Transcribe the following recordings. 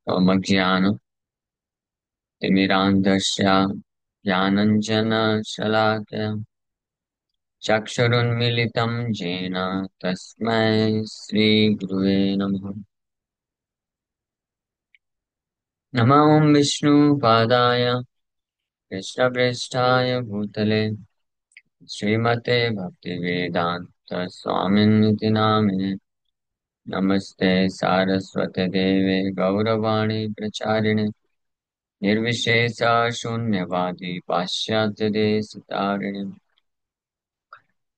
ज्ञानतिमिरान्धस्य ज्ञानाञ्जनशलाकया चक्षुरुन्मीलितं येन तस्मै श्रीगुरुवे नमः। नमो विष्णुपादाय कृष्णप्रेष्ठाय भूतले श्रीमते भक्तिवेदान्त स्वामिनिति नामिने। नमस्ते सारस्वते देवे गौरवाणी प्रचारिणे निर्विशेष शून्यवादी पाश्चात्य देशतारिणे।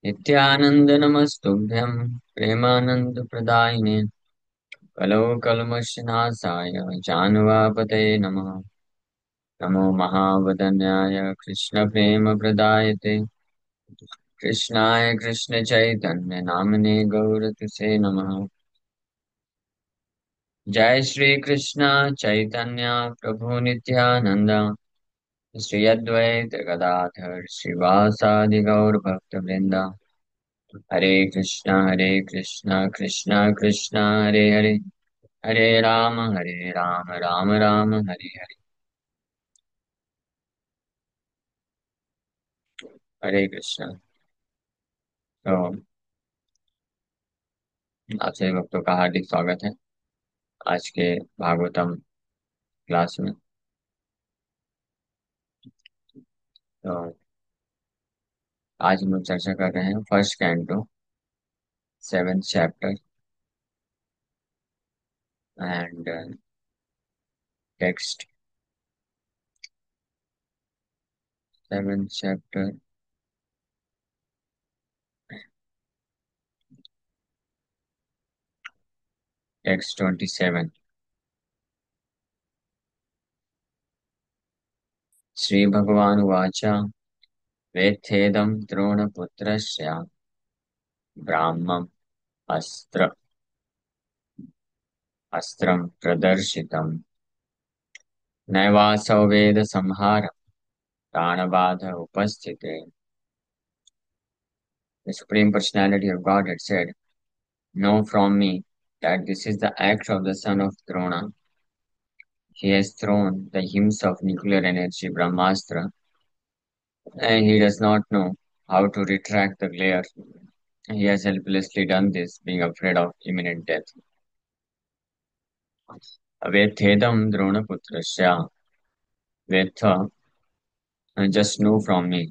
नित्यानंद नमस्तुभ्यं प्रेमानंद प्रदायिने कलौ कल्मषनाशाय जानवापतये नमः। नमो महावदन्याय कृष्ण प्रेम प्रदायते कृष्णाय कृष्ण चैतन्य नामने गौरतुसे नमः। जय श्री कृष्ण चैतन्य प्रभु नित्यानंद श्री अद्वैत गदाधर श्रीवासादि गौर भक्त वृंदा। हरे कृष्णा कृष्णा कृष्णा हरे हरे हरे राम राम राम हरे हरे। हरे कृष्णा। तो आप सभी भक्तों का हार्दिक स्वागत है आज के भागवतम क्लास में। तो आज हम लोग चर्चा कर रहे हैं first canto 7th chapter and text. 7th chapter text 27। Shri भगवान उवाच वेत्थेदं द्रोणपुत्रस्य ब्राह्मम् अस्त्रं प्रदर्शितम् नैवासौ वेद संहारं प्राणबाध उपस्थिते। The Supreme Personality of Godhead said, "Know from me that this is the act of the son of Drona. He has thrown the hymns of nuclear energy Brahmastra, and he does not know how to retract the glare. He has helplessly done this, being afraid of imminent death." Vetedam Dronaputrasya Vetha, just know from me.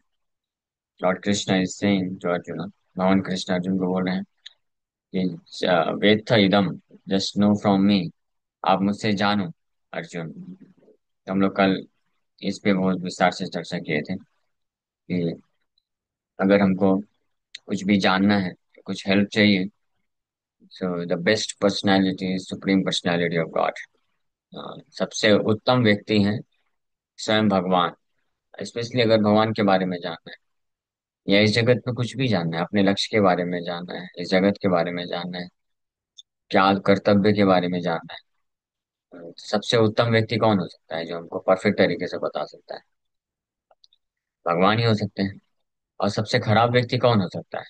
Lord Krishna is saying to Arjuna, भगवान कृष्ण अर्जुन को बोल रहे हैं कि वेत्थ इदम, just know from मी, आप मुझसे जानो अर्जुन। तो हम लोग कल इस पे बहुत विस्तार से चर्चा किए थे कि अगर हमको कुछ भी जानना है, कुछ हेल्प चाहिए, so the best personality is supreme personality of God. सबसे उत्तम व्यक्ति हैं स्वयं भगवान। स्पेशली अगर भगवान के बारे में जानना है या इस जगत में कुछ भी जानना है, अपने लक्ष्य के बारे में जानना है, इस जगत के बारे में जानना है, क्या कर्तव्य के बारे में जानना है, तो सबसे उत्तम व्यक्ति कौन हो सकता है जो हमको परफेक्ट तरीके से बता सकता है? भगवान ही हो सकते हैं। और सबसे खराब व्यक्ति कौन हो सकता है?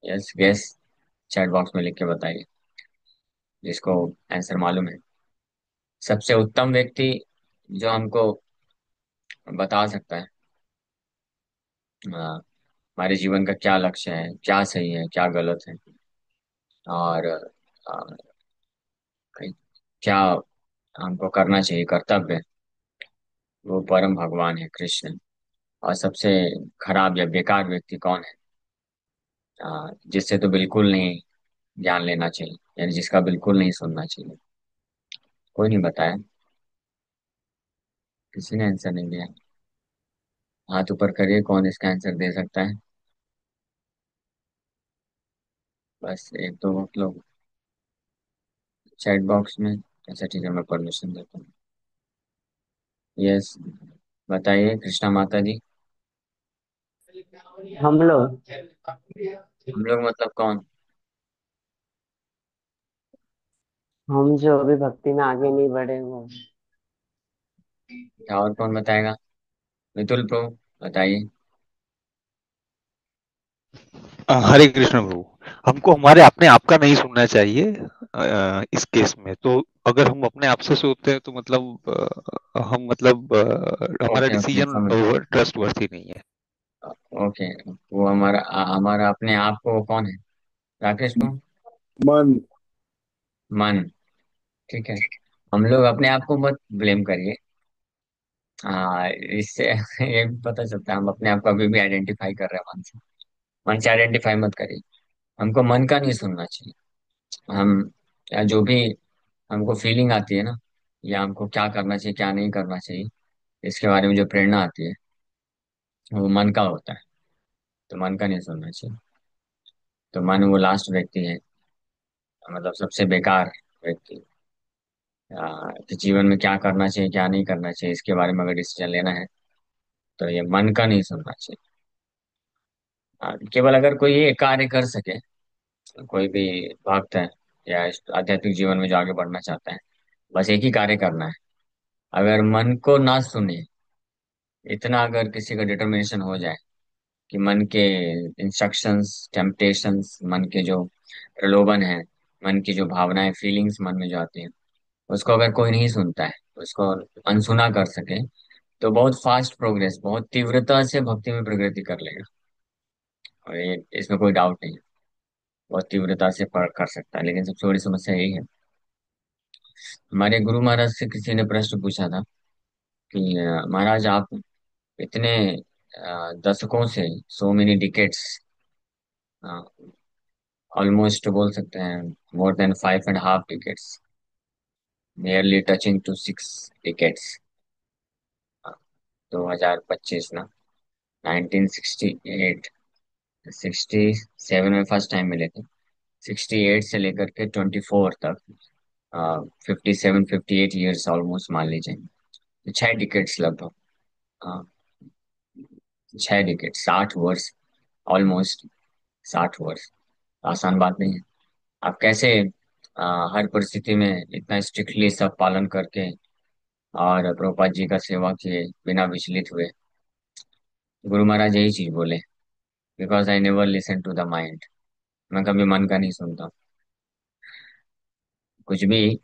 यस गैस, चैट बॉक्स में लिख के बताइए जिसको आंसर मालूम है। सबसे उत्तम व्यक्ति जो हमको बता सकता है हमारे जीवन का क्या लक्ष्य है, क्या सही है, क्या गलत है, और अ, क्या हमको करना चाहिए, कर्तव्य, वो परम भगवान है कृष्ण। और सबसे खराब या बेकार व्यक्ति कौन है? जिससे तो बिल्कुल नहीं ज्ञान लेना चाहिए, यानी जिसका बिल्कुल नहीं सुनना चाहिए। कोई नहीं बताया, किसी ने आंसर नहीं दिया। हाथ ऊपर करिए, कौन इसका आंसर दे सकता है? बस एक दो बहुत लोग चैट बॉक्स में। अच्छा ठीक है, मैं परमिशन देता हूँ। यस, बताइए कृष्णा माता जी। हम लोग हम लोग मतलब कौन? हम जो अभी भक्ति में आगे नहीं बढ़े वो। क्या और कौन बताएगा? मितुल प्रभु बताइए। हरे कृष्ण प्रभु। हमको हमारे अपने आप का नहीं सुनना चाहिए। इस केस में तो अगर हम अपने आप से सोचते हैं तो मतलब हम मतलब हमारा ओके ओके, डिसीजन समझ गया। ट्रस्ट वर्थी नहीं है। ओके, वो हमारा हमारा अपने आप को कौन है, राकेश को? मन। मन। ठीक है। हम लोग अपने आप को मत ब्लेम करिए। इससे ये भी पता चलता है हम अपने आप को अभी भी आइडेंटिफाई कर रहे हैं मन से। मन से आइडेंटिफाई मत करिए। हमको मन का नहीं सुनना चाहिए। हम, या जो भी हमको फीलिंग आती है ना, या हमको क्या करना चाहिए क्या नहीं करना चाहिए, इसके बारे में जो प्रेरणा आती है, वो मन का होता है। तो मन का नहीं सुनना चाहिए। तो मन वो लास्ट व्यक्ति है, मतलब सबसे बेकार व्यक्ति। कि जीवन में क्या करना चाहिए क्या नहीं करना चाहिए इसके बारे में अगर डिसीजन लेना है, तो ये मन का नहीं सुनना चाहिए। केवल अगर कोई ये कार्य कर सके, कोई भी भक्त है या इस आध्यात्मिक जीवन में जो आगे बढ़ना चाहता है, बस एक ही कार्य करना है। अगर मन को ना सुने, इतना अगर किसी का डिटर्मिनेशन हो जाए कि मन के इंस्ट्रक्शंस, टेम्पटेशंस, मन के जो प्रलोभन है, मन की जो भावनाएं, फीलिंग्स मन में जो आती हैं, उसको अगर कोई नहीं सुनता है, उसको अनसुना कर सके, तो बहुत फास्ट प्रोग्रेस, बहुत तीव्रता से भक्ति में प्रगति कर लेगा। और ये इसमें कोई डाउट नहीं है, बहुत तीव्रता से कर सकता है। लेकिन सबसे बड़ी समस्या यही है। हमारे गुरु महाराज से किसी ने प्रश्न पूछा था कि महाराज आप इतने दशकों से, सो मेनी डिकेट्स, ऑलमोस्ट बोल सकते हैं more than 5.5 decades, nearly touching to 6 decades, 2025 ना, 1968, 67 में फर्स्ट टाइम मिले थे, 68 से लेकर के 24 तक, 57-58 ईयर्स ऑलमोस्ट मान लीजिए। तो 6 डिकेट्स लगभग, हाँ, 6 डिकेट, 60 वर्ष ऑलमोस्ट, 60 वर्ष। आसान बात नहीं है। आप कैसे हर परिस्थिति में इतना स्ट्रिक्टली सब पालन करके और प्रभुपाद जी का सेवा किए बिना विचलित हुए? गुरु महाराज यही चीज बोले, because I never listen to the mind. मैं कभी मन का नहीं सुनता। कुछ भी,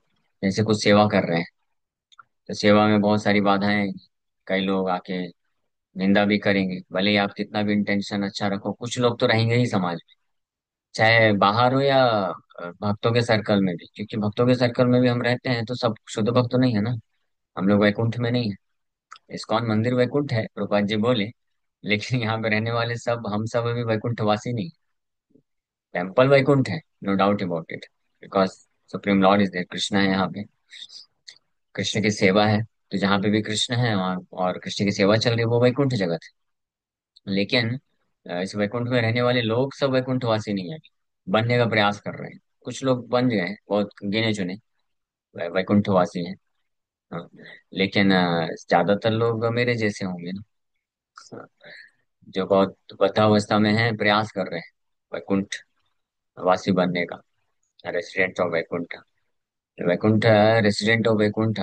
जैसे कुछ सेवा कर रहे हैं, तो सेवा में बहुत सारी बाधाएं आएंगी। कई लोग आके निंदा भी करेंगे, भले ही आप कितना भी इंटेंशन अच्छा रखो, कुछ लोग तो रहेंगे ही समाज में, चाहे बाहर हो या भक्तों के सर्कल में भी। क्योंकि भक्तों के सर्कल में भी हम रहते हैं, तो सब शुद्ध भक्त तो नहीं है ना। हम लोग वैकुंठ में नहीं है। इस्कॉन मंदिर वैकुंठ है, प्रभुपाद जी बोले, लेकिन यहाँ पे रहने वाले सब, हम सब अभी वैकुंठवासी नहीं। टेम्पल वैकुंठ है, no doubt about it, because supreme lord is there, Krishna है यहाँ पे, कृष्ण की सेवा है। तो जहाँ पे भी कृष्ण है और कृष्ण की सेवा चल रही है, वो वैकुंठ जगत है। लेकिन इस वैकुंठ में रहने वाले लोग सब वैकुंठवासी नहीं है, बनने का प्रयास कर रहे हैं। कुछ लोग बन गए हैं, बहुत गिने चुने वैकुंठवासी हैं। हाँ, लेकिन ज्यादातर लोग मेरे जैसे होंगे ना, हाँ, जो बहुत बद्धावस्था में हैं, प्रयास कर रहे हैं वैकुंठ वासी बनने का, resident of Vaikunth. Vaikunth, resident of Vaikunth,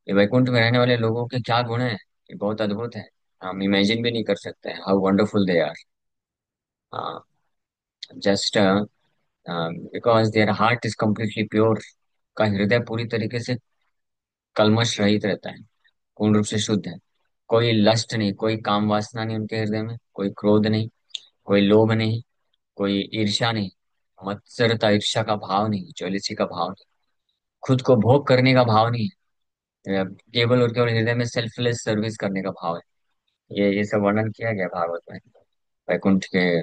ये वैकुंठ में रहने वाले लोगों के क्या गुण हैं, ये बहुत अद्भुत है। हम इमेजिन भी नहीं कर सकते how wonderful they are. Just because their heart is completely pure, का हृदय पूरी तरीके से कल्मश रहित रहता है, पूर्ण रूप से शुद्ध है। कोई लस्ट नहीं, कोई काम वासना नहीं उनके हृदय में, कोई क्रोध नहीं, कोई लोभ नहीं, कोई ईर्ष्या नहीं, मत्सरता ईर्ष्या का भाव नहीं, ज्वेलसी का भाव नहीं, खुद को भोग करने का भाव नहीं है। केवल और केवल हृदय में सेल्फलेस सर्विस करने का भाव है। ये सब वर्णन किया गया भागवत में, वैकुंठ के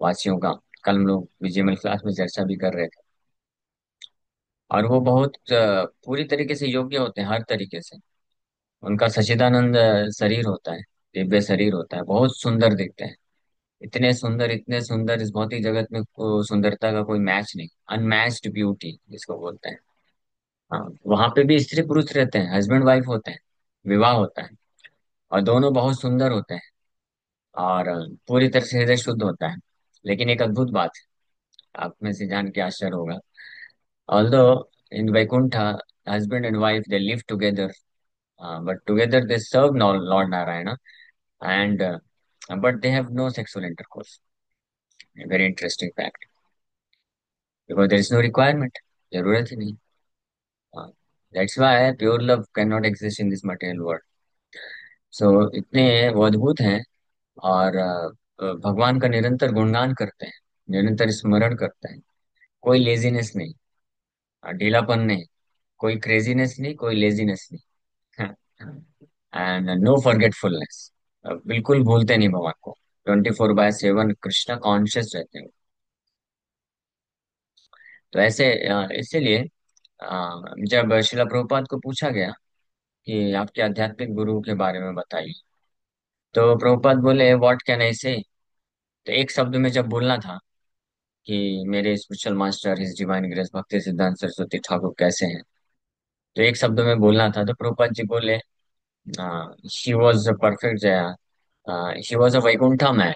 वासियों का। कल हम लोग विजिमल क्लास में चर्चा भी कर रहे थे। और वो बहुत पूरी तरीके से योग्य होते हैं, हर तरीके से। उनका सच्चिदानंद शरीर होता है, दिव्य शरीर होता है, बहुत सुंदर दिखते हैं। इतने सुंदर, इस भौतिक जगत में सुंदरता का कोई मैच नहीं, अनमैच्ड ब्यूटी जिसको बोलते हैं। हाँ, वहां पे भी स्त्री पुरुष रहते हैं, हस्बैंड वाइफ होते हैं, विवाह होता है, और दोनों बहुत सुंदर होते हैं, और पूरी तरह से हृदय शुद्ध होता है। लेकिन एक अद्भुत बात है, आप में से जान के आश्चर्य होगा। Although in Vaikunth husband and wife they live together, but together they serve Lord Narayana, and but they have no sexual intercourse. A very interesting fact, because there is no requirement. जरूरत ही नहीं। That's why pure love can not exist in this material world. So इतने वो अद्भुत हैं, और भगवान का निरंतर गुणगान करते हैं, निरंतर स्मरण करते हैं। कोई लेजीनेस नहीं, ढीलापन नहीं, कोई क्रेजीनेस नहीं, कोई लेजीनेस नहीं, एंड नो फॉरगेटफुलनेस। बिल्कुल भूलते नहीं भगवान को। 24/7 कृष्णा कॉन्शियस रहते हैं। तो ऐसे इसीलिए जब शिला प्रभुपाद को पूछा गया कि आपके आध्यात्मिक गुरु के बारे में बताइए, तो प्रभुपाद बोले, व्हाट कैन आई से। तो एक शब्द में जब बोलना था कि मेरे spiritual master his divine grace भक्ति सिद्धांत सरस्वती ठाकुर कैसे हैं, तो एक शब्द में बोलना था, तो प्रभुपाद जी बोले, she was perfect Jaya, she was a Vaikuntha man.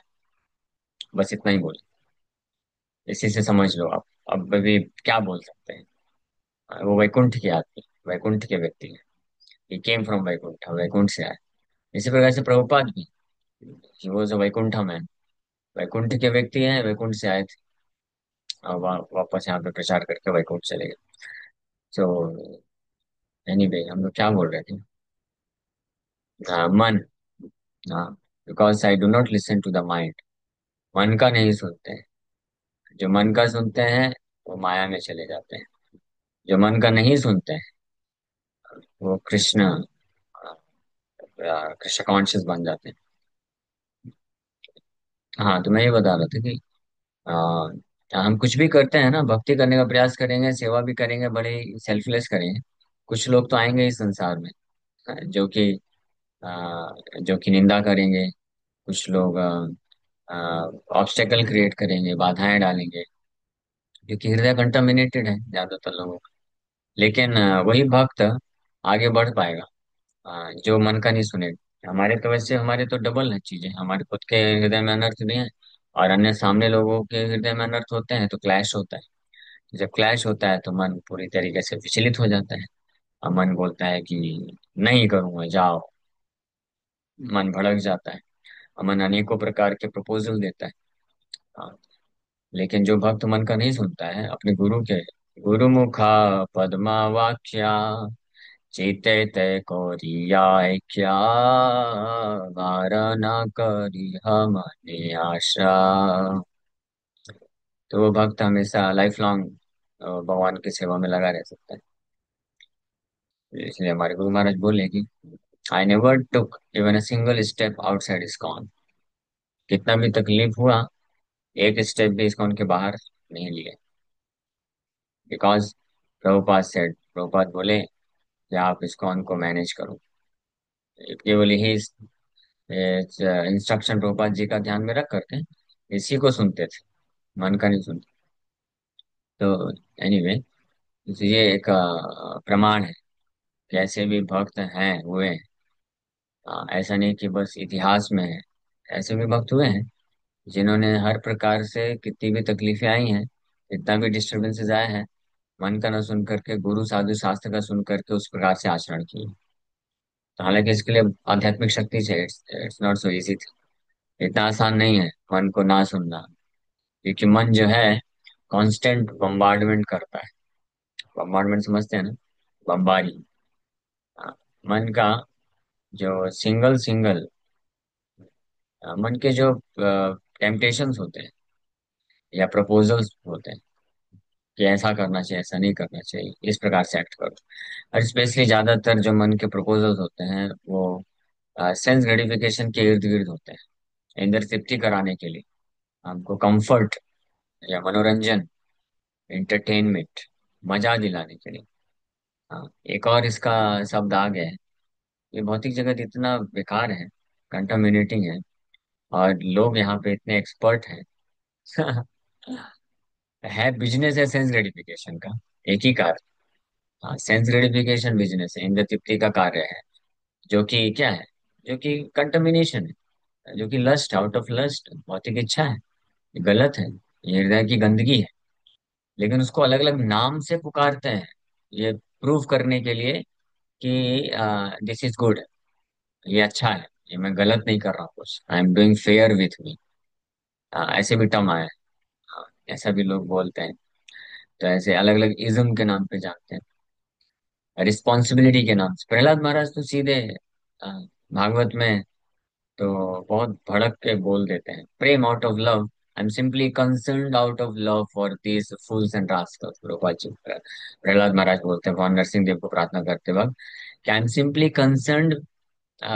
बस इतना ही बोले। इसी से समझ लो आप। अब भी क्या बोल सकते हैं। वो वैकुंठ के आदमी, वैकुंठ के व्यक्ति है। He came from Vaikunth, Vaikunth से आए। इसी प्रकार से प्रभुपाद भी, he was a Vaikuntha man. Vaikunth के व्यक्ति हैं, वैकुंठ से आए थे, और वापस यहाँ पे प्रचार करके वैकुंठ चले गए। सो एनीवे, हम लोग क्या बोल रहे थे। मन। हाँ, because I do not listen to the mind. मन का नहीं सुनते हैं। जो मन का सुनते हैं वो माया में चले जाते हैं। जो मन का नहीं सुनते हैं वो कृष्ण, कृष्ण कॉन्शियस बन जाते हैं। हाँ, तो मैं ये बता रहा था कि हम कुछ भी करते हैं ना, भक्ति करने का प्रयास करेंगे, सेवा भी करेंगे, बड़े सेल्फलेस करेंगे। कुछ लोग तो आएंगे इस संसार में, जो कि जो कि निंदा करेंगे। कुछ लोग ऑब्स्टेकल क्रिएट करेंगे, बाधाएं डालेंगे, क्योंकि हृदय कंटामिनेटेड है ज्यादातर लोगों का। लेकिन वही भक्त आगे बढ़ पाएगा जो मन का नहीं सुनेगा। हमारे तो वैसे, हमारे तो डबल है चीजें। हमारे खुद के हृदय में अनर्थ भी है, और अन्य सामने लोगों के हृदय में अनर्थ होते हैं, तो क्लैश होता है। जब क्लैश होता है तो मन पूरी तरीके से विचलित हो जाता है, और मन बोलता है कि नहीं करूंगा, जाओ। मन भड़क जाता है, और मन अनेकों प्रकार के प्रपोजल देता है। हाँ, लेकिन जो भक्त मन का नहीं सुनता है अपने गुरु के, गुरु मुखा पद्मा वाक्या चेते ते कोरियाय क्या, वारणा करी हम आशा। तो वो भक्त हमेशा लाइफ लॉन्ग भगवान की सेवा में लगा रह सकता है। इसलिए हमारे गुरु महाराज बोले कि I never took even a single step outside ISKCON. कितना भी तकलीफ हुआ, एक स्टेप भी इस्कॉन के बाहर नहीं लिए। बिकॉज प्रभुपाद सेड, प्रभुपाद बोले कि आप इस्कॉन को मैनेज करो। केवल यही इंस्ट्रक्शन प्रभुपाद जी का ध्यान में रख करके इसी को सुनते थे, मन का नहीं सुनते। तो एनीवे, ये एक प्रमाण है कि ऐसे भी भक्त हैं, हुए हैं। ऐसा नहीं कि बस इतिहास में है। ऐसे भी भक्त हुए हैं जिन्होंने हर प्रकार से, कितनी भी तकलीफें आई हैं, इतना भी डिस्टरबेंसेस आए हैं, मन का न सुन करके, गुरु साधु शास्त्र का सुन करके उस प्रकार से आचरण किए। तो हालांकि इसके लिए आध्यात्मिक शक्ति चाहिए। It's not so easy. इतना आसान नहीं है मन को ना सुनना, क्योंकि मन जो है कांस्टेंट बम्बार्डमेंट करता है। बम्बार्डमेंट समझते हैं ना, बम्बारी। हाँ, मन का जो सिंगल सिंगल मन के जो टेम्पटेशंस होते हैं या प्रपोजल्स होते हैं कि ऐसा करना चाहिए, ऐसा नहीं करना चाहिए, इस प्रकार से एक्ट करो। और स्पेशली ज्यादातर जो मन के प्रपोजल्स होते हैं वो सेंस ग्रेटिफिकेशन के इर्द गिर्द होते हैं, इंद्र तृप्ति कराने के लिए, हमको कंफर्ट या मनोरंजन, एंटरटेनमेंट, मजा दिलाने के लिए। हाँ, एक और इसका शब्द आ गया है। ये भौतिक जगत इतना बेकार है, कंटामिनेटिंग है, और लोग यहाँ पे इतने एक्सपर्ट हैं। है बिजनेस है सेंस ग्रेटिफिकेशन का, एक ही कार्य। हाँ, सेंस ग्रेटिफिकेशन बिजनेस है, इंद्र तृप्ति का कार्य है, जो कि क्या है, जो कि कंटामिनेशन है, जो कि लस्ट, आउट ऑफ लस्ट, भौतिक इच्छा है। ये गलत है, ये हृदय की गंदगी है। लेकिन उसको अलग अलग नाम से पुकारते हैं, ये प्रूव करने के लिए कि दिस इज गुड, ये अच्छा है, ये मैं गलत नहीं कर रहा हूँ कुछ, आई am doing fair with me. ऐसे भी टर्म आया है। हाँ, ऐसा भी लोग बोलते हैं। तो ऐसे अलग अलग इज्म के नाम पे जानते हैं, रिस्पॉन्सिबिलिटी के नाम से। प्रहलाद महाराज तो सीधे अ, भागवत में तो बहुत भड़क के बोल देते हैं, प्रेम out of love, I am simply concerned out of love for this fools and rascals. Prahlad Maharaj बोलते हैं भगवान नरसिंह देव को प्रार्थना करते वक्त कि आई am simply concerned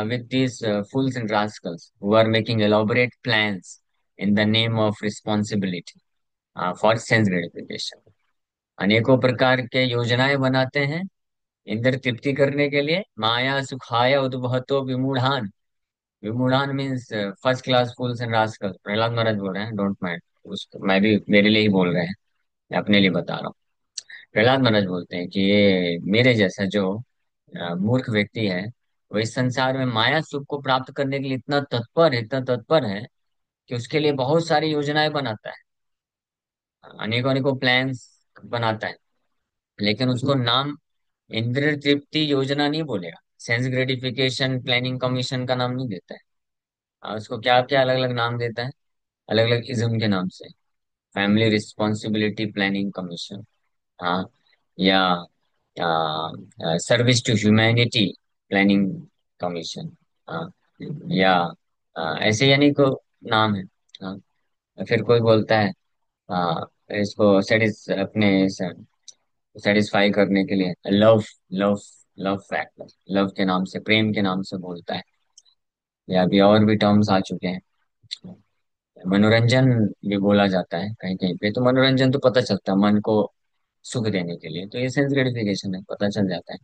with these fools and rascals who are making elaborate plans in the name of responsibility for sense gratification। अनेकों प्रकार के योजनाएं बनाते हैं इंद्र तृप्ति करने के लिए, माया सुखाय उद्भवतो विमूढ़ान। विमूढ़ान means first class fools and rascals. Prahlad Maharaj बोल रहे हैं, डोंट माइंड उसको, मैं भी मेरे लिए ही बोल रहे हैं, मैं अपने लिए बता रहा हूँ। प्रहलाद महाराज बोलते हैं कि ये मेरे जैसा जो मूर्ख व्यक्ति है, वो इस संसार में माया सुख को प्राप्त करने के लिए इतना तत्पर है, इतना तत्पर है कि उसके लिए बहुत सारी योजनाएं बनाता है, अनेकों अनेकों प्लान्स बनाता है, लेकिन उसको नाम इंद्र तृप्ति योजना नहीं बोलेगा, सेंस ग्रेटिफिकेशन प्लानिंग कमीशन का नाम नहीं देता है। उसको क्या क्या अलग अलग नाम देता है, अलग अलग इज्म के नाम से, फैमिली रिस्पॉन्सिबिलिटी प्लानिंग कमीशन, हाँ, या service to humanity planning commission, हाँ, या ऐसे यानी को नाम है। हाँ, फिर कोई बोलता है इसको अपने सेटिस्फाई करने के लिए love, love love factor, love के नाम से, प्रेम के नाम से बोलता है, या अभी और भी टर्म्स आ चुके हैं। मनोरंजन भी बोला जाता है कहीं कहीं पे, तो मनोरंजन तो पता चलता है मन को सुख देने के लिए, तो ये सेंस ग्रेटिफिकेशन है, पता चल जाता है।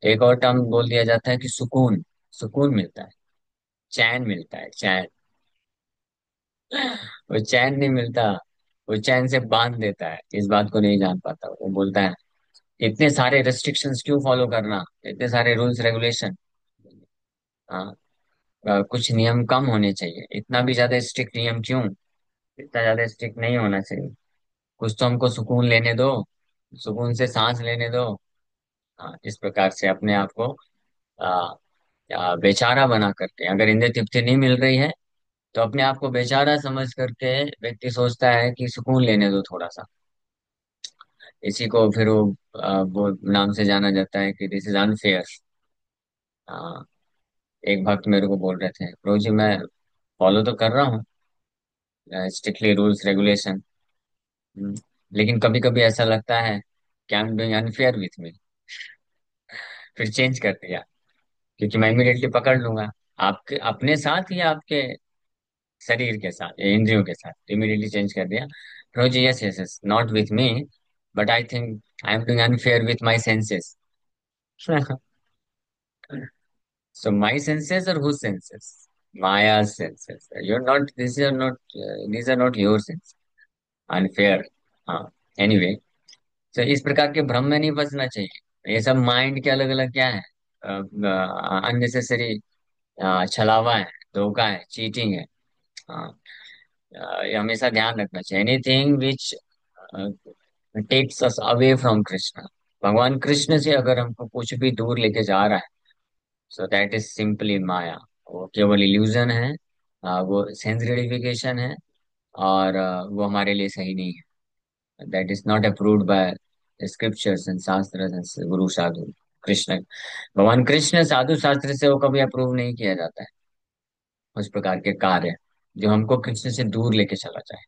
एक और टर्म बोल दिया जाता है कि सुकून, सुकून मिलता है, चैन मिलता है, चैन। वो चैन नहीं मिलता, वो चैन से बांध देता है, इस बात को नहीं जान पाता। वो बोलता है इतने सारे रेस्ट्रिक्शंस क्यों फॉलो करना, इतने सारे रूल्स रेगुलेशन, हाँ, कुछ नियम कम होने चाहिए, इतना भी ज्यादा स्ट्रिक्ट नियम क्यों, इतना ज्यादा स्ट्रिक्ट नहीं होना चाहिए, कुछ तो हमको सुकून लेने दो, सुकून से सांस लेने दो। हाँ, इस प्रकार से अपने आप को आ, बेचारा बना करके, अगर इंद्रिय तृप्ति नहीं मिल रही है तो अपने आप को बेचारा समझ करके व्यक्ति सोचता है कि सुकून लेने दो थोड़ा सा। इसी को फिर वो नाम से जाना जाता है कि दिस इज अनफेयर। एक भक्त मेरे को बोल रहे थे, प्रभु जी मैं फॉलो तो कर रहा हूँ स्ट्रिक्टली रूल्स रेगुलेशन, लेकिन कभी कभी ऐसा लगता है कि आई am doing unfair with me. फिर चेंज कर दिया, क्योंकि मैं इमीडिएटली पकड़ लूंगा आपके अपने साथ या आपके शरीर के साथ या इंद्रियों के साथ, इमीडिएटली चेंज कर दिया। Prabhu ji yes yes yes, not with me, but I think I am doing unfair with my senses. So my senses or whose senses? Maya's senses. You're not. These are not. These are not your senses. Unfair. हाँ. Anyway, so इस प्रकार के भ्रम में नहीं फंसना चाहिए। ये सब माइंड के अलग अलग क्या है, अननेसेसरी छलावा है, धोखा है, चीटिंग है। हाँ, ये हमेशा ध्यान रखना चाहिए। Anything which takes us away from Krishna, भगवान कृष्ण से अगर हमको कुछ भी दूर लेके जा रहा है, सो दैट इज सिंपली माया। वो केवल इल्यूजन है, वो सेंस ग्रेटिफिकेशन है, और वो हमारे लिए सही नहीं है। That is not approved by scriptures and शास्त्र एंड गुरु साधु कृष्ण। भगवान कृष्ण साधु शास्त्र से वो कभी अप्रूव नहीं किया जाता है, उस प्रकार के कार्य जो हमको कृष्ण से दूर लेके चला जाए।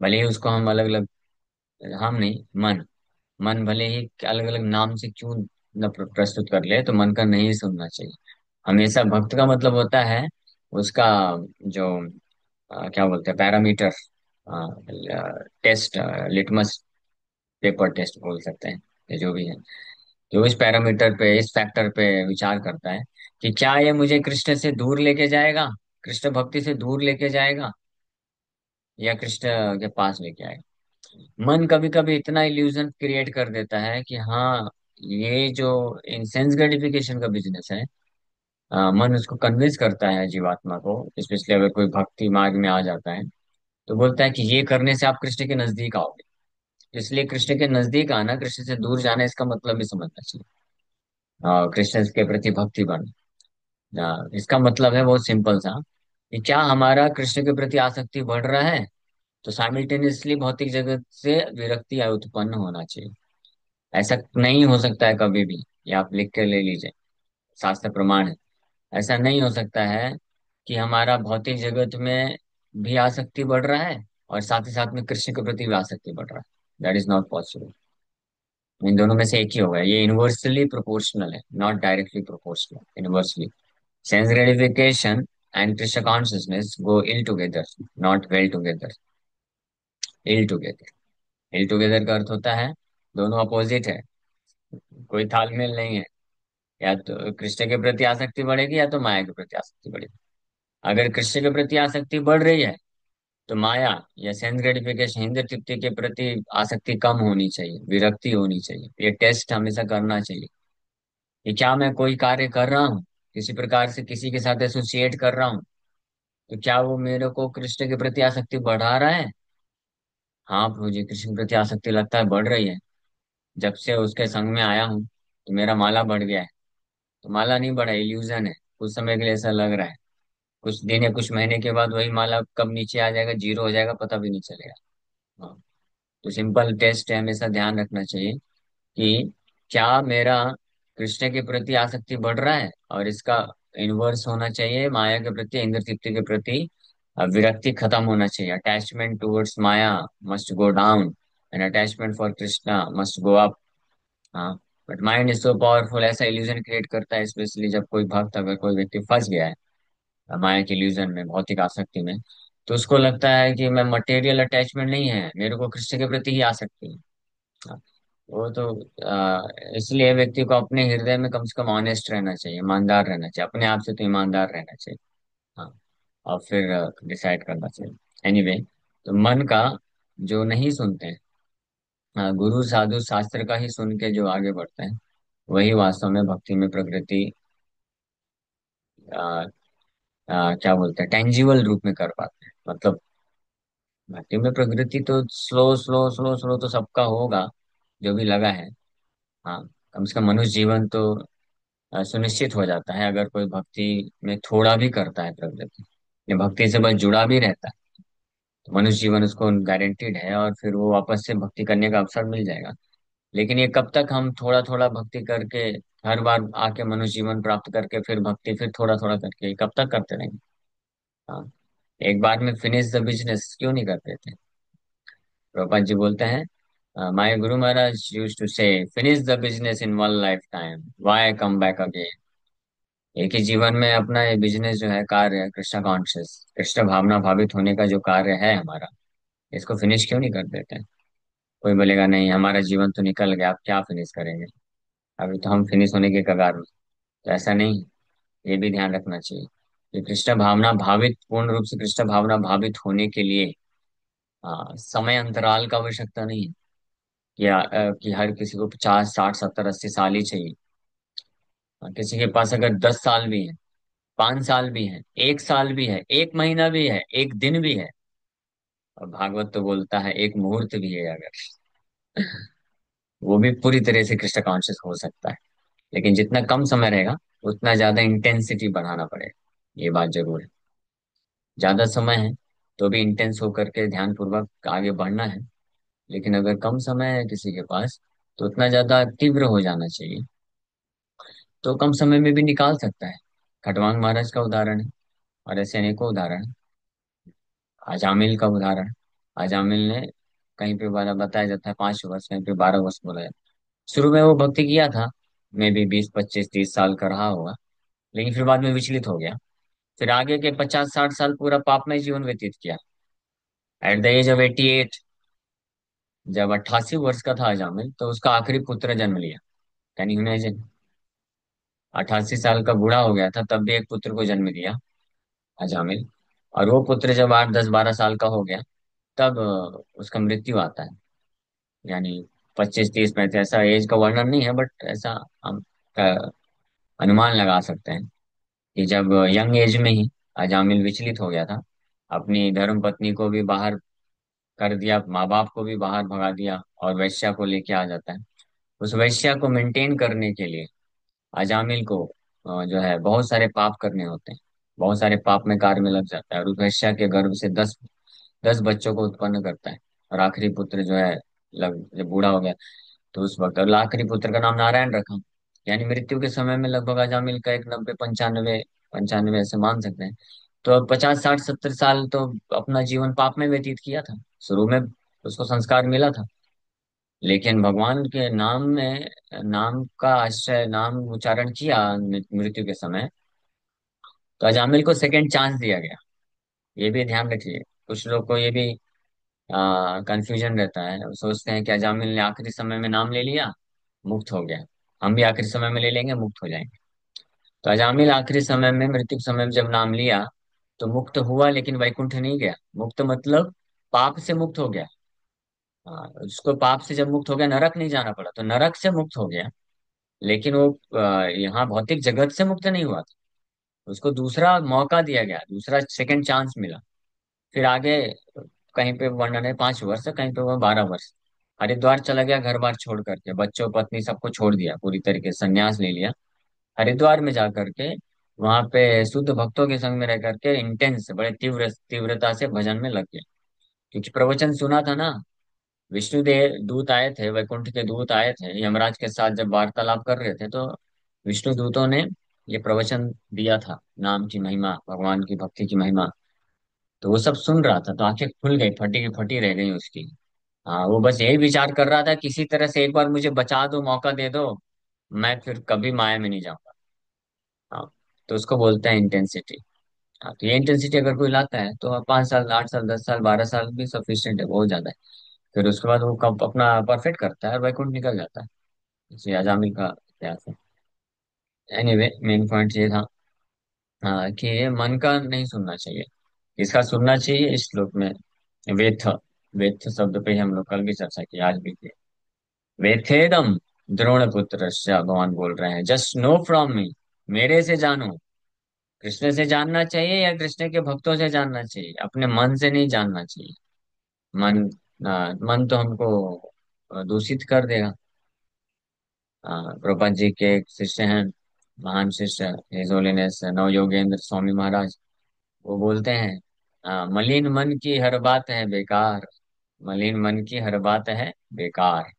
भले ही उसको हम अलग अलग, हम नहीं, मन, मन भले ही अलग अलग नाम से क्यों न प्रस्तुत कर ले, तो मन का नहीं सुनना चाहिए। हमेशा भक्त का मतलब होता है उसका जो क्या बोलते हैं parameter test, litmus paper test बोल सकते हैं, ये जो भी है, जो इस पैरामीटर पे, इस फैक्टर पे विचार करता है कि क्या ये मुझे कृष्ण से दूर लेके जाएगा, कृष्ण भक्ति से दूर लेके जाएगा, या कृष्ण के पास लेके आएगा। मन कभी कभी इतना इल्यूजन क्रिएट कर देता है कि हाँ, ये जो इंसेंस ग्रेटिफिकेशन का बिजनेस है, मन उसको कन्विंस करता है जीवात्मा को, स्पेशली अगर कोई भक्ति मार्ग में आ जाता है, तो बोलता है कि ये करने से आप कृष्ण के नजदीक आओगे। इसलिए कृष्ण के नजदीक आना, कृष्ण से दूर जाना, इसका मतलब भी समझना चाहिए। कृष्ण के प्रति भक्ति बढ़ना, इसका मतलब है बहुत सिंपल सा, कि क्या हमारा कृष्ण के प्रति आसक्ति बढ़ रहा है, तो साइमल्टेनियसली भौतिक जगत से विरक्ति उत्पन्न होना चाहिए। ऐसा नहीं हो सकता है कभी भी। ये आप लिख के ले लीजिए, शास्त्र प्रमाण है। ऐसा नहीं हो सकता है कि हमारा भौतिक जगत में भी आसक्ति बढ़ रहा है और साथ ही साथ में कृष्ण के प्रति भी आसक्ति बढ़ रहा है। That is not possible. इन दोनों में से एक ही होगा। ये इनवर्सली प्रोपोर्शनल है, not directly proportional, inversely. Sense gratification and Krishna consciousness go ill together, not well together. Ill together, ill together का अर्थ होता है दोनों अपोजिट है, कोई तालमेल नहीं है। या तो कृष्ण के प्रति आसक्ति बढ़ेगी या तो माया के प्रति आसक्ति बढ़ेगी। अगर कृष्ण के प्रति आसक्ति बढ़ रही है तो माया या सेंस ग्रेटिफिकेशन, इंद्र तृप्ति के प्रति आसक्ति कम होनी चाहिए, विरक्ति होनी चाहिए। ये टेस्ट हमेशा करना चाहिए कि क्या मैं कोई कार्य कर रहा हूँ, किसी प्रकार से किसी के साथ एसोसिएट कर रहा हूँ, तो क्या वो मेरे को कृष्ण के प्रति आसक्ति बढ़ा रहा है। हाँ प्रभु जी, कृष्ण के प्रति आसक्ति लगता है बढ़ रही है। जब से उसके संग में आया हूँ तो मेरा माला बढ़ गया है। तो माला नहीं बढ़ा, इल्यूजन है। कुछ समय के लिए ऐसा लग रहा है, कुछ दिन या कुछ महीने के बाद वही माला कब नीचे आ जाएगा, जीरो हो जाएगा, पता भी नहीं चलेगा। हाँ। तो सिंपल टेस्ट है, हमेशा ध्यान रखना चाहिए कि क्या मेरा कृष्ण के प्रति आसक्ति बढ़ रहा है, और इसका इनवर्स होना चाहिए माया के प्रति, इंद्र तृप्ति के प्रति विरक्ति खत्म होना चाहिए। Attachment towards maya must go down and attachment for Krishna must go up. हाँ। But mind is so powerful, ऐसा इल्यूजन क्रिएट करता है, स्पेशली जब कोई भक्त, अगर कोई व्यक्ति फंस गया है माया के इल्यूजन में, भौतिक आसक्ति में, तो उसको लगता है कि मैं मटेरियल अटैचमेंट नहीं है, मेरे को कृष्ण के प्रति ही आसक्ति है। हाँ, वो तो इसलिए व्यक्ति को अपने हृदय में कम से कम ऑनेस्ट रहना चाहिए, ईमानदार रहना चाहिए, अपने आप से तो ईमानदार रहना चाहिए। हाँ। और फिर डिसाइड करना चाहिए। एनीवे, तो मन का जो नहीं सुनते हैं, गुरु साधु शास्त्र का ही सुन के जो आगे बढ़ते हैं, वही वास्तव में भक्ति में प्रगति क्या बोलते हैं, टेंजिबल रूप में कर पाते हैं। मतलब भक्ति में प्रगति तो स्लो स्लो स्लो स्लो तो सबका होगा, जो भी लगा है। हाँ। कम से कम मनुष्य जीवन तो सुनिश्चित हो जाता है अगर कोई भक्ति में थोड़ा भी करता है प्रगति, या भक्ति से बस जुड़ा भी रहता है, तो मनुष्य जीवन उसको गारंटीड है, और फिर वो वापस से भक्ति करने का अवसर मिल जाएगा। लेकिन ये कब तक हम थोड़ा थोड़ा भक्ति करके, हर बार आके मनुष्य जीवन प्राप्त करके फिर भक्ति, फिर थोड़ा थोड़ा करके, कब तक करते रहेंगे। हाँ। एक बार में फिनिश द बिजनेस क्यों नहीं कर देते। प्रभुपाद जी बोलते हैं, my Guru Maharaj use to से, finish the business in one life time, why come back again. एक ही जीवन में अपना ये बिजनेस जो है, कार्य है, कृष्ण कॉन्शियस, कृष्ण भावना भावित होने का जो कार्य है हमारा, इसको फिनिश क्यों नहीं कर देते हैं। कोई बोलेगा नहीं, हमारा जीवन तो निकल गया, आप क्या फिनिश करेंगे, अभी तो हम फिनिश होने के कगार में। तो ऐसा नहीं, ये भी ध्यान रखना चाहिए कि कृष्ण भावना भावित, पूर्ण रूप से कृष्ण भावना भावित होने के लिए समय अंतराल का आवश्यकता नहीं है। कि हर किसी को 50 60 70 80 साल ही चाहिए। किसी के पास अगर 10 साल भी है, 5 साल भी है, 1 साल भी है, 1 महीना भी है, एक दिन भी है, और भागवत तो बोलता है एक मुहूर्त भी है अगर, वो भी पूरी तरह से कृष्ण कॉन्शियस हो सकता है। लेकिन जितना कम समय रहेगा उतना ज्यादा इंटेंसिटी बढ़ाना पड़ेगा, ये बात जरूर है। ज्यादा समय है तो भी इंटेंस होकर के ध्यान पूर्वक आगे बढ़ना है। लेकिन अगर कम समय है किसी के पास, तो उतना ज्यादा तीव्र हो जाना चाहिए, तो कम समय में भी निकाल सकता है। खटवांग महाराज का उदाहरण है, और ऐसे अनेकों उदाहरण हैं। अजामिल का उदाहरण, अजामिल ने कहीं पे बताया जाता है 5 वर्ष, कहीं पे 12 वर्ष बोला जाता है। शुरू में वो भक्ति किया था, मे बी 20 25 30 साल का रहा होगा, लेकिन फिर बाद में विचलित हो गया। फिर आगे के 50 60 साल पूरा पापमय जीवन व्यतीत किया। एट द एज ऑफ 88, जब 88 वर्ष का था अजामिल, तो उसका आखिरी पुत्र जन्म लिया। Can you imagine. 88 साल का बूढ़ा हो गया था, तब भी एक पुत्र को जन्म दिया अजामिल। और वो पुत्र जब 8 10 12 साल का हो गया, तब उसका मृत्यु आता है। यानी 25 30 35, ऐसा एज का वर्णन नहीं है, बट ऐसा हम अनुमान लगा सकते हैं कि जब यंग एज में ही अजामिल विचलित हो गया था, अपनी धर्म पत्नी को भी बाहर कर दिया, माँ बाप को भी बाहर भगा दिया, और वैश्या को लेके आ जाता है। उस वैश्या को मेंटेन करने के लिए अजामिल को जो है बहुत सारे पाप करने होते हैं, बहुत सारे पाप में कार्य में लग जाता है, और उस वैश्या के गर्भ से 10 बच्चों को उत्पन्न करता है। और आखिरी पुत्र जो है, जब बूढ़ा हो गया तो उस वक्त, और आखिरी पुत्र का नाम नारायण रखा। यानी मृत्यु के समय में लगभग अजामिल का एक 90 95 95 ऐसे मान सकते हैं। तो अब 50 60 70 साल तो अपना जीवन पाप में व्यतीत किया था। शुरू में उसको संस्कार मिला था, लेकिन भगवान के नाम में, नाम का आश्रय, नाम उच्चारण किया मृत्यु के समय, तो अजामिल को सेकंड चांस दिया गया। ये भी ध्यान रखिए। कुछ लोग को ये भी कंफ्यूजन रहता है, वो सोचते हैं कि अजामिल ने आखिरी समय में नाम ले लिया, मुक्त हो गया, हम भी आखिरी समय में ले लेंगे, मुक्त हो जाएंगे। तो अजामिल आखिरी समय में, मृत्यु के समय में जब नाम लिया तो मुक्त हुआ, लेकिन वैकुंठ नहीं गया। मुक्त मतलब पाप से मुक्त हो गया। उसको पाप से जब मुक्त हो गया, नरक नहीं जाना पड़ा, तो नरक से मुक्त हो गया। लेकिन वो यहाँ भौतिक जगत से मुक्त नहीं हुआ था। उसको दूसरा मौका दिया गया, दूसरा सेकंड चांस मिला। फिर आगे कहीं पे वर्णन है 5 वर्ष, कहीं पे वो 12 वर्ष हरिद्वार चला गया, घर बार छोड़ करके, बच्चों पत्नी सबको छोड़ दिया, पूरी तरीके से संन्यास ले लिया। हरिद्वार में जा करके वहां पे शुद्ध भक्तों के संग में रह करके इंटेंस, बड़े तीव्रता से भजन में लग गया। क्योंकि प्रवचन सुना था ना, विष्णु देव दूत आए थे, वैकुंठ के दूत आए थे यमराज के साथ जब वार्तालाप कर रहे थे, तो विष्णु दूतों ने ये प्रवचन दिया था, नाम की महिमा, भगवान की भक्ति की महिमा। तो वो सब सुन रहा था, तो आंखें खुल गई, फटी की फटी रह गई उसकी। हाँ, वो बस यही विचार कर रहा था, किसी तरह से एक बार मुझे बचा दो, मौका दे दो, मैं फिर कभी माया में नहीं जाऊंगा। हाँ, तो उसको बोलते हैं इंटेंसिटी। हाँ, तो ये इंटेंसिटी अगर कोई लाता है तो 5 साल 8 साल 10 साल 12 साल भी सफिशियंट है, बहुत ज्यादा है। फिर उसके बाद वो कब अपना परफेक्ट करता है और वैकुंठ निकल जाता है। इसलिए अजामिल का इतिहास है। एनीवे, मेन पॉइंट ये था, हाँ, कि ये मन का नहीं सुनना चाहिए। इसका सुनना चाहिए इस श्लोक में। वेथ, वेथ शब्द पे ही हम लोग कल भी चर्चा की, आज भी की। वेथेदम द्रोण पुत्र, भगवान बोल रहे हैं, जस्ट नो फ्रॉम मी, मेरे से जानो। कृष्ण से जानना चाहिए या कृष्ण के भक्तों से जानना चाहिए? अपने मन से नहीं जानना चाहिए। मन, मन तो हमको दूषित कर देगा। प्रभुपाद जी के एक शिष्य हैं, महान शिष्य, हिज होलीनेस नव योगेंद्र स्वामी महाराज, वो बोलते हैं, मलिन मन की हर बात है बेकार, मलिन मन की हर बात है बेकार।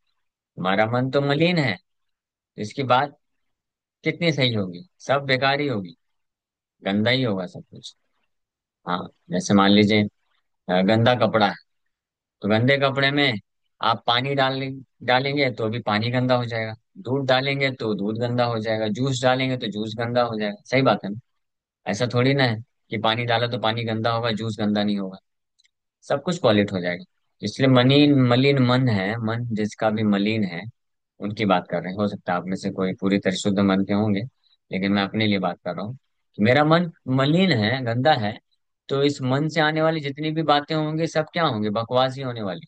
हमारा मन तो मलिन है, इसकी बात कितनी सही होगी? सब बेकार ही होगी, गंदा ही होगा सब कुछ। हाँ, जैसे मान लीजिए गंदा कपड़ा है, तो गंदे कपड़े में आप पानी डालेंगे तो भी पानी गंदा हो जाएगा, दूध डालेंगे तो दूध गंदा हो जाएगा, जूस डालेंगे तो जूस गंदा हो जाएगा। सही बात है ना? ऐसा थोड़ी ना है कि पानी डाला तो पानी गंदा होगा, जूस गंदा नहीं होगा, सब कुछ पॉलिट हो जाएगा। इसलिए मलिन मलिन मन है, मन जिसका भी मलिन है, उनकी बात कर रहे हैं। हो सकता है आप में से कोई पूरी तरह शुद्ध मन के होंगे, लेकिन मैं अपने लिए बात कर रहा हूँ कि मेरा मन मलिन है, गंदा है। तो इस मन से आने वाली जितनी भी बातें होंगी, सब क्या होंगे? बकवास ही होने वाली।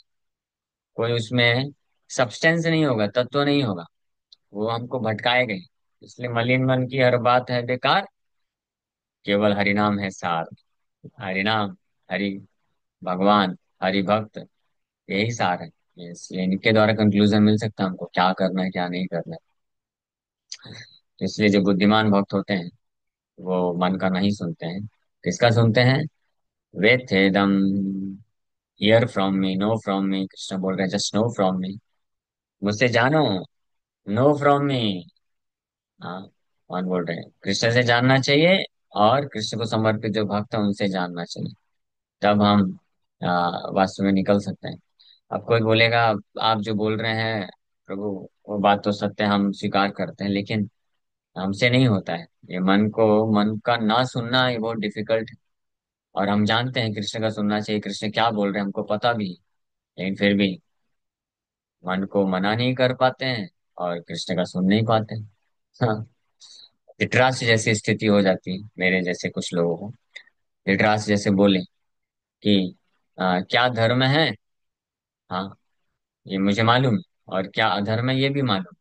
कोई उसमें सब्सटेंस नहीं होगा, तत्व नहीं होगा, वो हमको भटकाएगा ही। इसलिए मलिन मन की हर बात है बेकार, केवल हरिनाम है सार। हरिनाम, हरि, भगवान, हरि भक्त, यही सार है। इसलिए इनके द्वारा कंक्लूजन मिल सकता है हमको, क्या करना है क्या नहीं करना है। तो इसलिए जो बुद्धिमान भक्त होते हैं, वो मन का नहीं सुनते हैं। किसका सुनते हैं? वेथेदम, hear from me, know from me. Krishna बोल रहे हैं, जस्ट नो फ्रॉम मी, मुझसे जानो। Know from me. हाँ, कौन बोल रहे हैं? कृष्ण से जानना चाहिए, और कृष्ण को समर्पित जो भक्त है उनसे जानना चाहिए। तब हम वास्तव में निकल सकते हैं। अब कोई बोलेगा, आप जो बोल रहे हैं प्रभु, वो बात तो सत्य है, हम स्वीकार करते हैं, लेकिन हमसे नहीं होता है। ये मन को, मन का ना सुनना ये बहुत डिफिकल्ट है। और हम जानते हैं कृष्ण का सुनना चाहिए, कृष्ण क्या बोल रहे हैं हमको पता भी है, लेकिन फिर भी मन को मना नहीं कर पाते हैं और कृष्ण का सुन नहीं पाते हैं। हाँ, धृतराष्ट्र जैसी स्थिति हो जाती है मेरे जैसे कुछ लोगों को। धृतराष्ट्र जैसे बोले कि क्या धर्म है, हाँ ये मुझे मालूम है, और क्या अधर्म है ये भी मालूम,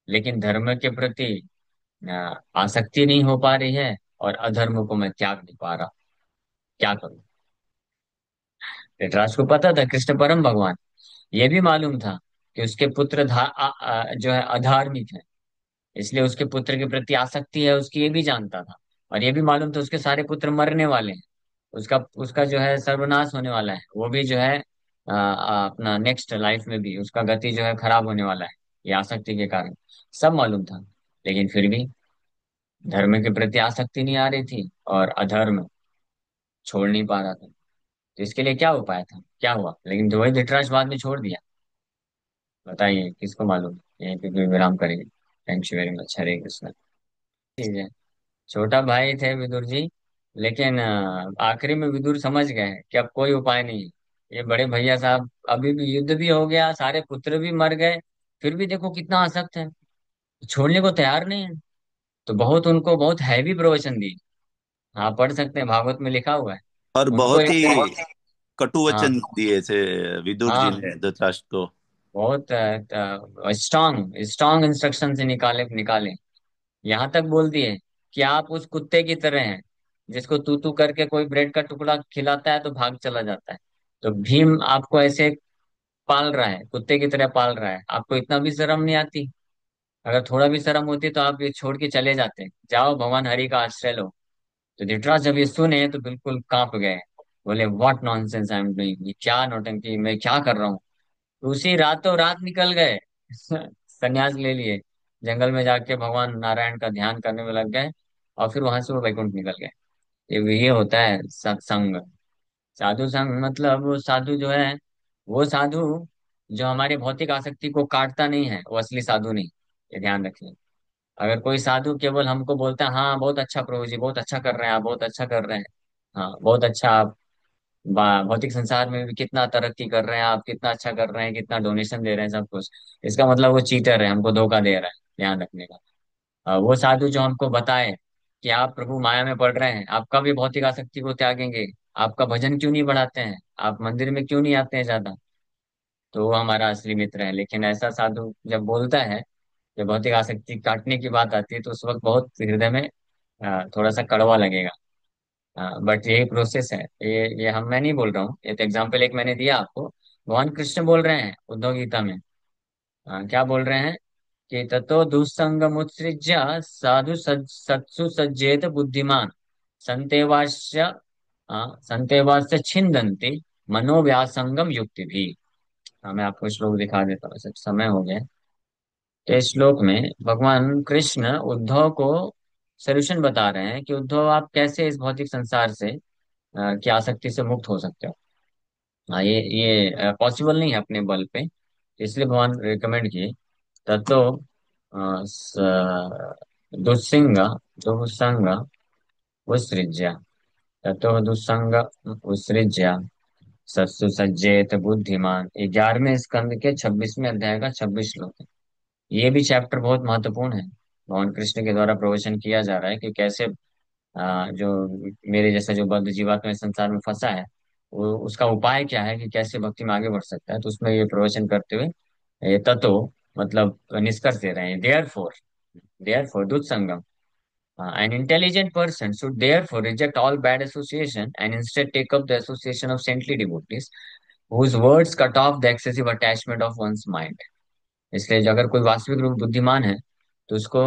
लेकिन धर्म के प्रति आसक्ति नहीं हो पा रही है, और अधर्म को मैं त्याग नहीं पा रहा, क्या करूं? धृतराष्ट्र को पता था कृष्ण परम भगवान, ये भी मालूम था कि उसके पुत्र जो है अधार्मिक है, इसलिए उसके पुत्र के प्रति आसक्ति है उसकी, ये भी जानता था। और ये भी मालूम था उसके सारे पुत्र मरने वाले हैं, उसका उसका जो है सर्वनाश होने वाला है, वो भी जो है अपना नेक्स्ट लाइफ में भी उसका गति जो है खराब होने वाला है, ये आसक्ति के कारण। सब मालूम था, लेकिन फिर भी धर्म के प्रति आसक्ति नहीं आ रही थी, और अधर्म छोड़ नहीं पा रहा था। तो इसके लिए क्या उपाय था, क्या हुआ? लेकिन तो वही धृतराष्ट्र बाद में छोड़ दिया। बताइए, किसको मालूम? यहीं पे कोई विराम करेंगे। Thank you very much. Hare Krishna. ठीक है। छोटा भाई थे विदुर जी, लेकिन आखिरी में विदुर समझ गए कि अब कोई उपाय नहीं है। ये बड़े भैया साहब, अभी भी युद्ध भी हो गया, सारे पुत्र भी मर गए, फिर भी देखो कितना आसक्त है, छोड़ने को तैयार नहीं है। तो बहुत उनको बहुत हैवी प्रवचन दी। हाँ, पढ़ सकते हैं, भागवत में लिखा हुआ है। और उनको बहुत एक ही कटु हाँ वचन दिए थे विदुर जी हाँ, ने धृतराष्ट्र को। बहुत स्ट्रांग स्ट्रांग इंस्ट्रक्शन से निकाले निकाले। यहाँ तक बोल दिए कि आप उस कुत्ते की तरह हैं, जिसको तू तू करके कोई ब्रेड का टुकड़ा खिलाता है तो भाग चला जाता है। तो भीम आपको ऐसे पाल रहा है, कुत्ते की तरह पाल रहा है, आपको इतना भी शर्म नहीं आती? अगर थोड़ा भी शर्म होती तो आप ये छोड़ के चले जाते, जाओ भगवान हरि का आश्रय लो। तो धृतराज जब ये सुने तो बिल्कुल कांप गए। बोले what nonsense I am doing, ये क्या नौटंकी, मैं क्या कर रहा हूँ। तो उसी रातों रात निकल गए। संन्यास ले लिए, जंगल में जाके भगवान नारायण का ध्यान करने में लग गए, और फिर वहां से वो वैकुंठ निकल गए। ये होता है सत्संग। साधु संग मतलब वो साधु जो है, वो साधु जो हमारी भौतिक आसक्ति को काटता नहीं है, वो असली साधु नहीं। ये ध्यान रखिए। अगर कोई साधु केवल हमको बोलता है हाँ बहुत अच्छा प्रभु जी, बहुत अच्छा कर रहे हैं आप, बहुत अच्छा कर रहे हैं, हाँ बहुत अच्छा आप भौतिक संसार में भी कितना तरक्की कर रहे हैं आप, कितना अच्छा कर रहे हैं, कितना डोनेशन दे रहे हैं, सब कुछ, इसका मतलब वो चीटर है, हमको धोखा दे रहा है। ध्यान रखने का। वो साधु जो हमको बताए कि आप प्रभु माया में पड़ रहे हैं, आप कब ये भौतिक आसक्ति को त्यागेंगे, आपका भजन क्यों नहीं बढ़ाते हैं, आप मंदिर में क्यों नहीं आते हैं ज्यादा, तो वो हमारा असली मित्र है। लेकिन ऐसा साधु जब बोलता है, जब भौतिक आसक्ति काटने की बात आती है, तो उस वक्त बहुत हृदय में थोड़ा सा कड़वा लगेगा। बट यही प्रोसेस है। ये हम मैं नहीं बोल रहा हूँ, ये तो एग्जाम्पल एक मैंने दिया आपको। भगवान कृष्ण बोल रहे हैं उद्धव गीता में। क्या बोल रहे हैं कि ततो दुस्संगमुत्सृज्य साधु सत्सु सज्जेत बुद्धिमान संतेवास्य संतेवास्य छिन्दन्ति मनोव्यासंगम युक्ति भी। मैं आपको श्लोक दिखा देता हूँ, सब समय हो गया है। तो इस श्लोक में भगवान कृष्ण उद्धव को सोल्यूशन बता रहे हैं कि उद्धव आप कैसे इस भौतिक संसार से की आसक्ति से मुक्त हो सकते हो। ये पॉसिबल नहीं है अपने बल पे। इसलिए भगवान रिकमेंड किए ततो दुस्सिंग दुस्संग उत्सृज्य, ततो दुस्संग उत्सृज्य सत्सु सज्जेत बुद्धिमान। 11वें स्कंद के 26वें अध्याय का 26 श्लोक है। ये भी चैप्टर बहुत महत्वपूर्ण है। भगवान कृष्ण के द्वारा प्रवचन किया जा रहा है कि कैसे जो मेरे जैसा जो बद्ध जीवात्मा इस संसार में फंसा है, वो उसका उपाय क्या है, कि कैसे भक्ति में आगे बढ़ सकता है। तो उसमें ये प्रवचन करते हुए ये तत्व मतलब निष्कर्ष दे रहे हैं। देयर फॉर दुत संगम, an intelligent person should therefore reject all bad association and instead take up the association of saintly devotees whose words cut off the excessive attachment of one's mind. इसलिए जो अगर कोई वास्तविक रूप बुद्धिमान है, तो उसको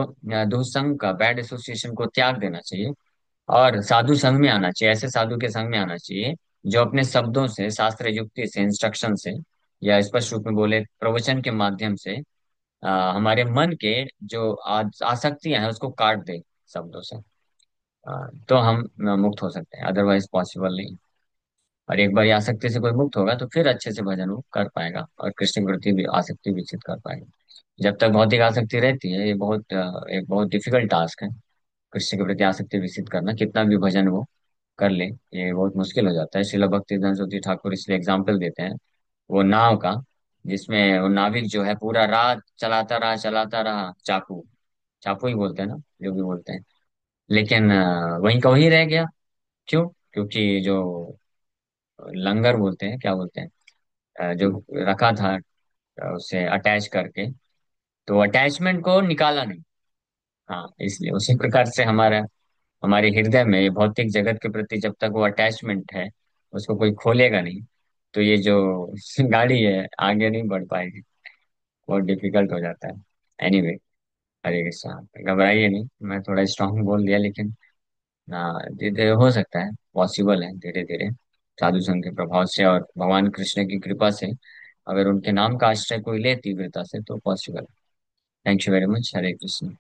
दुसंग का, बैड एसोसिएशन को त्याग देना चाहिए, और साधु संघ में आना चाहिए। ऐसे साधु के संग में आना चाहिए जो अपने शब्दों से, शास्त्र युक्ति से, इंस्ट्रक्शन से, या स्पष्ट रूप में बोले प्रवचन के माध्यम से हमारे मन के जो आसक्तियां हैं उसको काट दे शब्दों से। तो हम मुक्त हो सकते हैं, अदरवाइज पॉसिबल नहीं। और एक बार ये आसक्ति से कोई मुक्त होगा तो फिर अच्छे से भजन वो कर पाएगा, और कृष्ण के प्रति भी आसक्ति विकसित कर पाएगा। जब तक भौतिक आसक्ति रहती है, ये एक बहुत डिफिकल्ट टास्क है। कृष्ण के प्रति आसक्ति विकसित करना, कितना भी भजन वो कर ले, ये बहुत मुश्किल हो जाता है। श्रील भक्ति सरस्वती ठाकुर इसलिए एग्जाम्पल देते हैं वो नाव का, जिसमें वो नाविक जो है पूरा रात चलाता रहा, चाकू, चाकू ही बोलते हैं ना, जो भी बोलते हैं, लेकिन वहीं का वहीं रह गया। क्यों? क्योंकि जो लंगर बोलते हैं, क्या बोलते हैं, जो रखा था उसे अटैच करके, तो अटैचमेंट को निकाला नहीं। हाँ, इसलिए उसी प्रकार से हमारे हृदय में ये भौतिक जगत के प्रति जब तक वो अटैचमेंट है, उसको कोई खोलेगा नहीं, तो ये जो गाड़ी है आगे नहीं बढ़ पाएगी, बहुत डिफिकल्ट हो जाता है। एनीवे, हरे कृष्णा। घबराइए नहीं, मैं थोड़ा स्ट्रांग बोल दिया, लेकिन हाँ, हो सकता है, पॉसिबल है धीरे धीरे, साधु संघ के प्रभाव से और भगवान कृष्ण की कृपा से। अगर उनके नाम का आश्रय कोई ले तीव्रता से तो पॉसिबल है। Thank you very much. Hare Krishna.